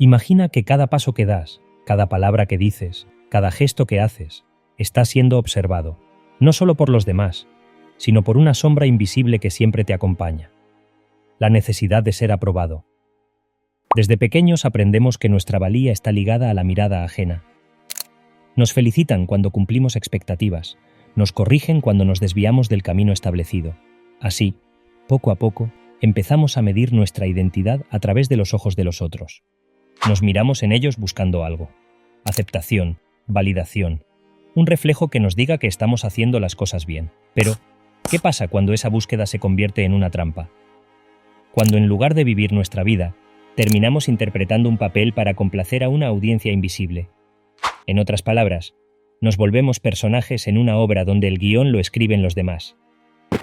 Imagina que cada paso que das, cada palabra que dices, cada gesto que haces, está siendo observado, no solo por los demás, sino por una sombra invisible que siempre te acompaña: la necesidad de ser aprobado. Desde pequeños aprendemos que nuestra valía está ligada a la mirada ajena. Nos felicitan cuando cumplimos expectativas, nos corrigen cuando nos desviamos del camino establecido. Así, poco a poco, empezamos a medir nuestra identidad a través de los ojos de los otros. Nos miramos en ellos buscando algo: aceptación, validación, un reflejo que nos diga que estamos haciendo las cosas bien. Pero, ¿qué pasa cuando esa búsqueda se convierte en una trampa? Cuando en lugar de vivir nuestra vida, terminamos interpretando un papel para complacer a una audiencia invisible. En otras palabras, nos volvemos personajes en una obra donde el guión lo escriben los demás.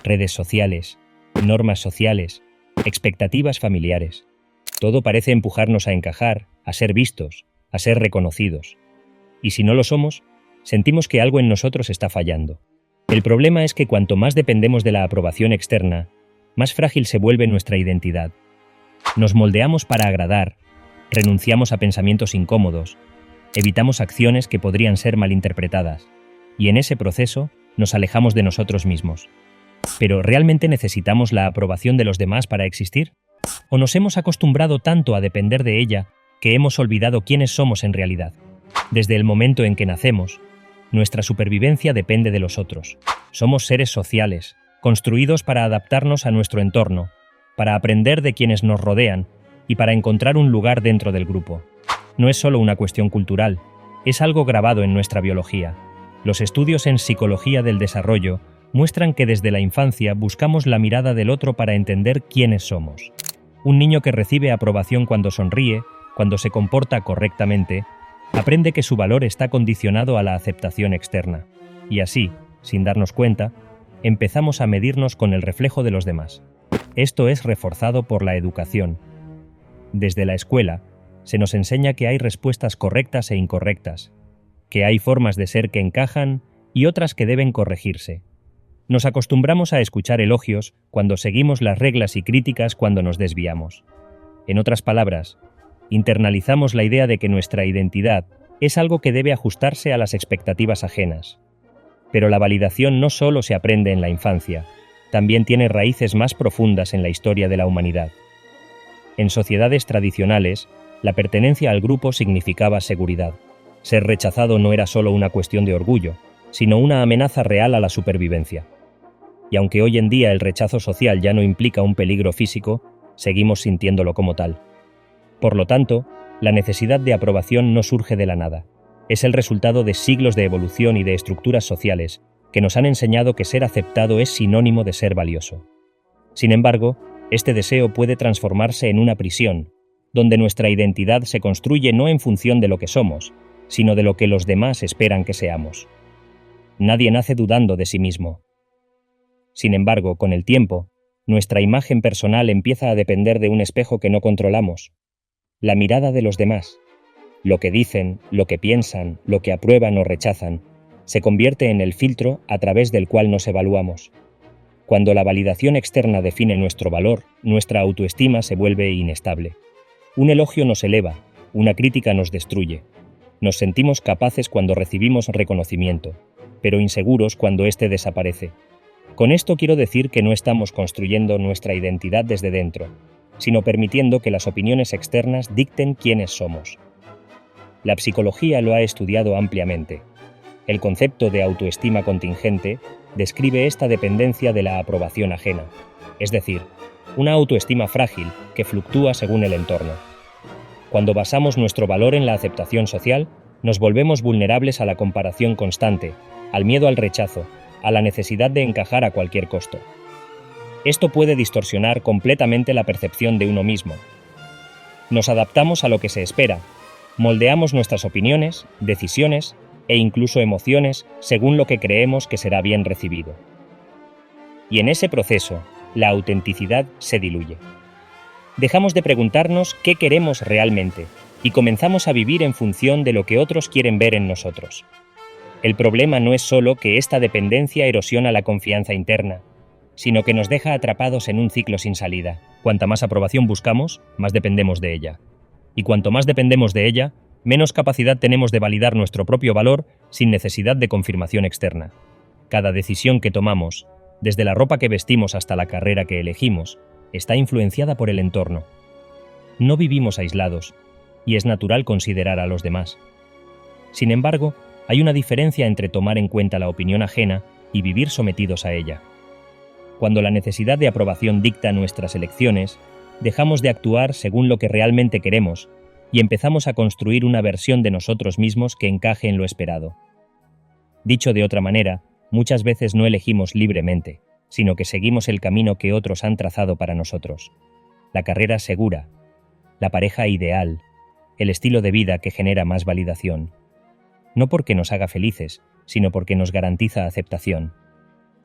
Redes sociales, normas sociales, expectativas familiares. Todo parece empujarnos a encajar, a ser vistos, a ser reconocidos. Y si no lo somos, sentimos que algo en nosotros está fallando. El problema es que cuanto más dependemos de la aprobación externa, más frágil se vuelve nuestra identidad. Nos moldeamos para agradar, renunciamos a pensamientos incómodos, evitamos acciones que podrían ser malinterpretadas, y en ese proceso nos alejamos de nosotros mismos. ¿Pero realmente necesitamos la aprobación de los demás para existir? ¿O nos hemos acostumbrado tanto a depender de ella que hemos olvidado quiénes somos en realidad? Desde el momento en que nacemos, nuestra supervivencia depende de los otros. Somos seres sociales, construidos para adaptarnos a nuestro entorno, para aprender de quienes nos rodean y para encontrar un lugar dentro del grupo. No es solo una cuestión cultural, es algo grabado en nuestra biología. Los estudios en psicología del desarrollo muestran que desde la infancia buscamos la mirada del otro para entender quiénes somos. Un niño que recibe aprobación cuando sonríe, cuando se comporta correctamente, aprende que su valor está condicionado a la aceptación externa. Y así, sin darnos cuenta, empezamos a medirnos con el reflejo de los demás. Esto es reforzado por la educación. Desde la escuela, se nos enseña que hay respuestas correctas e incorrectas, que hay formas de ser que encajan y otras que deben corregirse. Nos acostumbramos a escuchar elogios cuando seguimos las reglas y críticas cuando nos desviamos. En otras palabras, internalizamos la idea de que nuestra identidad es algo que debe ajustarse a las expectativas ajenas. Pero la validación no solo se aprende en la infancia, también tiene raíces más profundas en la historia de la humanidad. En sociedades tradicionales, la pertenencia al grupo significaba seguridad. Ser rechazado no era solo una cuestión de orgullo, sino una amenaza real a la supervivencia. Y aunque hoy en día el rechazo social ya no implica un peligro físico, seguimos sintiéndolo como tal. Por lo tanto, la necesidad de aprobación no surge de la nada. Es el resultado de siglos de evolución y de estructuras sociales que nos han enseñado que ser aceptado es sinónimo de ser valioso. Sin embargo, este deseo puede transformarse en una prisión, donde nuestra identidad se construye no en función de lo que somos, sino de lo que los demás esperan que seamos. Nadie nace dudando de sí mismo. Sin embargo, con el tiempo, nuestra imagen personal empieza a depender de un espejo que no controlamos: la mirada de los demás. Lo que dicen, lo que piensan, lo que aprueban o rechazan, se convierte en el filtro a través del cual nos evaluamos. Cuando la validación externa define nuestro valor, nuestra autoestima se vuelve inestable. Un elogio nos eleva, una crítica nos destruye. Nos sentimos capaces cuando recibimos reconocimiento, pero inseguros cuando éste desaparece. Con esto quiero decir que no estamos construyendo nuestra identidad desde dentro, sino permitiendo que las opiniones externas dicten quiénes somos. La psicología lo ha estudiado ampliamente. El concepto de autoestima contingente describe esta dependencia de la aprobación ajena, es decir, una autoestima frágil que fluctúa según el entorno. Cuando basamos nuestro valor en la aceptación social, nos volvemos vulnerables a la comparación constante, al miedo al rechazo, a la necesidad de encajar a cualquier costo. Esto puede distorsionar completamente la percepción de uno mismo. Nos adaptamos a lo que se espera, moldeamos nuestras opiniones, decisiones e incluso emociones según lo que creemos que será bien recibido. Y en ese proceso, la autenticidad se diluye. Dejamos de preguntarnos qué queremos realmente y comenzamos a vivir en función de lo que otros quieren ver en nosotros. El problema no es solo que esta dependencia erosiona la confianza interna, sino que nos deja atrapados en un ciclo sin salida. Cuanta más aprobación buscamos, más dependemos de ella. y cuanto más dependemos de ella, menos capacidad tenemos de validar nuestro propio valor sin necesidad de confirmación externa. Cada decisión que tomamos, desde la ropa que vestimos hasta la carrera que elegimos, está influenciada por el entorno. No vivimos aislados, y es natural considerar a los demás. Sin embargo, hay una diferencia entre tomar en cuenta la opinión ajena y vivir sometidos a ella. Cuando la necesidad de aprobación dicta nuestras elecciones, dejamos de actuar según lo que realmente queremos y empezamos a construir una versión de nosotros mismos que encaje en lo esperado. Dicho de otra manera, muchas veces no elegimos libremente, sino que seguimos el camino que otros han trazado para nosotros. La carrera segura, la pareja ideal, el estilo de vida que genera más validación. No porque nos haga felices, sino porque nos garantiza aceptación.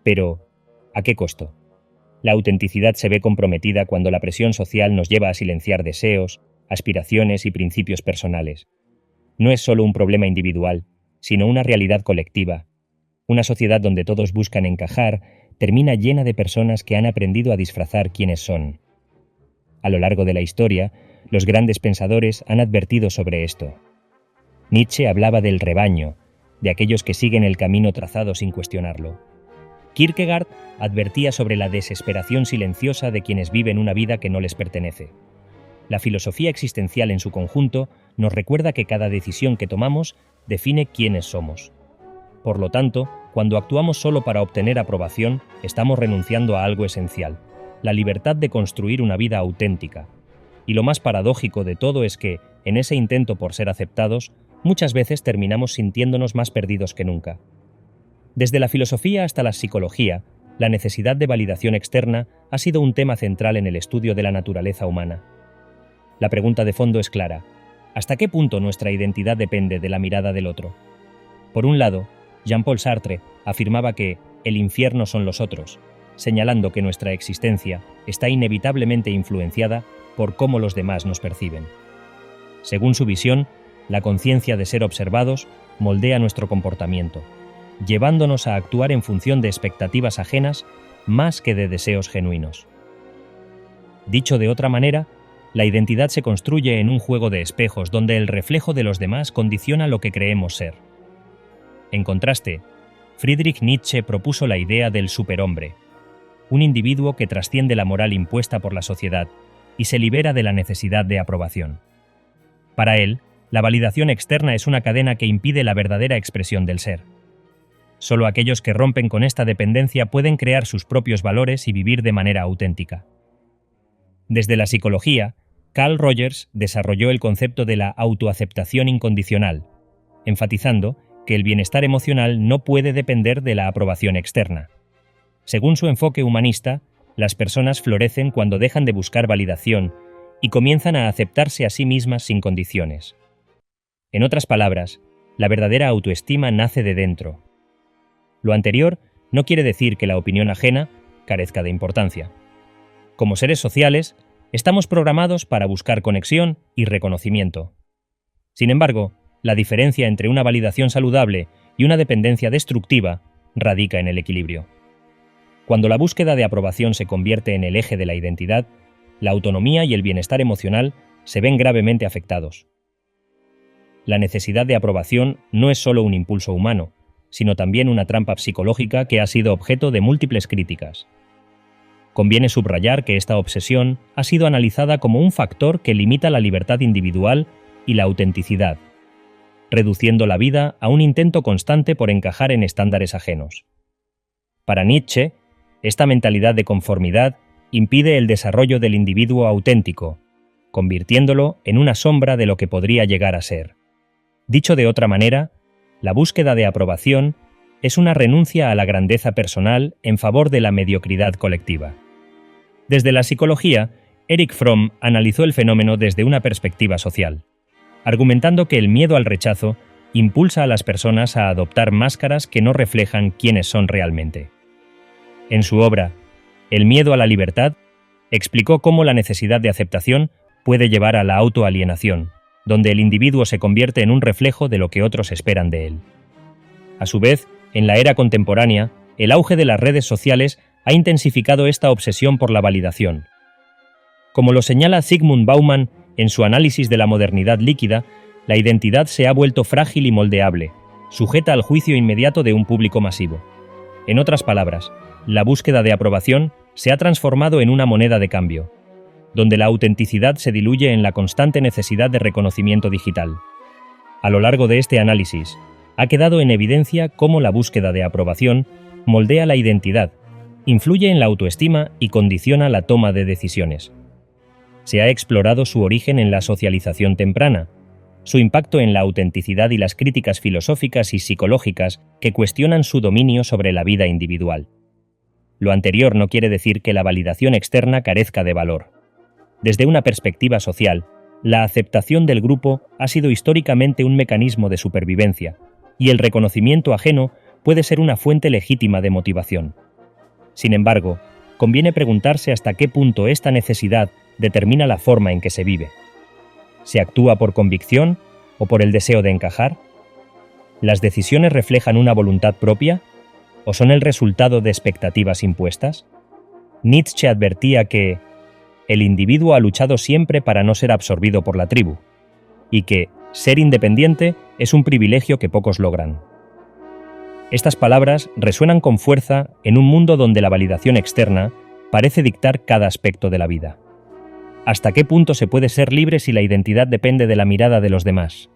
Pero, ¿a qué costo? La autenticidad se ve comprometida cuando la presión social nos lleva a silenciar deseos, aspiraciones y principios personales. No es solo un problema individual, sino una realidad colectiva. Una sociedad donde todos buscan encajar termina llena de personas que han aprendido a disfrazar quiénes son. A lo largo de la historia, los grandes pensadores han advertido sobre esto. Nietzsche hablaba del rebaño, de aquellos que siguen el camino trazado sin cuestionarlo. Kierkegaard advertía sobre la desesperación silenciosa de quienes viven una vida que no les pertenece. La filosofía existencial en su conjunto nos recuerda que cada decisión que tomamos define quiénes somos. Por lo tanto, cuando actuamos solo para obtener aprobación, estamos renunciando a algo esencial, la libertad de construir una vida auténtica. Y lo más paradójico de todo es que, en ese intento por ser aceptados, muchas veces terminamos sintiéndonos más perdidos que nunca. Desde la filosofía hasta la psicología, la necesidad de validación externa ha sido un tema central en el estudio de la naturaleza humana. La pregunta de fondo es clara: ¿hasta qué punto nuestra identidad depende de la mirada del otro? Por un lado, Jean-Paul Sartre afirmaba que el infierno son los otros, señalando que nuestra existencia está inevitablemente influenciada por cómo los demás nos perciben. Según su visión, la conciencia de ser observados moldea nuestro comportamiento, llevándonos a actuar en función de expectativas ajenas más que de deseos genuinos. Dicho de otra manera, la identidad se construye en un juego de espejos donde el reflejo de los demás condiciona lo que creemos ser. En contraste, Friedrich Nietzsche propuso la idea del superhombre, un individuo que trasciende la moral impuesta por la sociedad y se libera de la necesidad de aprobación. Para él, la validación externa es una cadena que impide la verdadera expresión del ser. Solo aquellos que rompen con esta dependencia pueden crear sus propios valores y vivir de manera auténtica. Desde la psicología, Carl Rogers desarrolló el concepto de la autoaceptación incondicional, enfatizando que el bienestar emocional no puede depender de la aprobación externa. Según su enfoque humanista, las personas florecen cuando dejan de buscar validación y comienzan a aceptarse a sí mismas sin condiciones. En otras palabras, la verdadera autoestima nace de dentro. Lo anterior no quiere decir que la opinión ajena carezca de importancia. Como seres sociales, estamos programados para buscar conexión y reconocimiento. Sin embargo, la diferencia entre una validación saludable y una dependencia destructiva radica en el equilibrio. Cuando la búsqueda de aprobación se convierte en el eje de la identidad, la autonomía y el bienestar emocional se ven gravemente afectados. La necesidad de aprobación no es solo un impulso humano, sino también una trampa psicológica que ha sido objeto de múltiples críticas. Conviene subrayar que esta obsesión ha sido analizada como un factor que limita la libertad individual y la autenticidad, reduciendo la vida a un intento constante por encajar en estándares ajenos. Para Nietzsche, esta mentalidad de conformidad impide el desarrollo del individuo auténtico, convirtiéndolo en una sombra de lo que podría llegar a ser. Dicho de otra manera, la búsqueda de aprobación es una renuncia a la grandeza personal en favor de la mediocridad colectiva. Desde la psicología, Erich Fromm analizó el fenómeno desde una perspectiva social, argumentando que el miedo al rechazo impulsa a las personas a adoptar máscaras que no reflejan quiénes son realmente. En su obra, El miedo a la libertad, explicó cómo la necesidad de aceptación puede llevar a la autoalienación, donde el individuo se convierte en un reflejo de lo que otros esperan de él. A su vez, en la era contemporánea, el auge de las redes sociales ha intensificado esta obsesión por la validación. Como lo señala Zygmunt Bauman, En su análisis de la modernidad líquida, la identidad se ha vuelto frágil y moldeable, sujeta al juicio inmediato de un público masivo. En otras palabras, la búsqueda de aprobación se ha transformado en una moneda de cambio, donde la autenticidad se diluye en la constante necesidad de reconocimiento digital. A lo largo de este análisis, ha quedado en evidencia cómo la búsqueda de aprobación moldea la identidad, influye en la autoestima y condiciona la toma de decisiones. Se ha explorado su origen en la socialización temprana, su impacto en la autenticidad y las críticas filosóficas y psicológicas que cuestionan su dominio sobre la vida individual. Lo anterior no quiere decir que la validación externa carezca de valor. Desde una perspectiva social, la aceptación del grupo ha sido históricamente un mecanismo de supervivencia, y el reconocimiento ajeno puede ser una fuente legítima de motivación. Sin embargo, conviene preguntarse hasta qué punto esta necesidad determina la forma en que se vive. ¿Se actúa por convicción o por el deseo de encajar? ¿Las decisiones reflejan una voluntad propia o son el resultado de expectativas impuestas? Nietzsche advertía que el individuo ha luchado siempre para no ser absorbido por la tribu, y que ser independiente es un privilegio que pocos logran. Estas palabras resuenan con fuerza en un mundo donde la validación externa parece dictar cada aspecto de la vida. ¿Hasta qué punto se puede ser libre si la identidad depende de la mirada de los demás?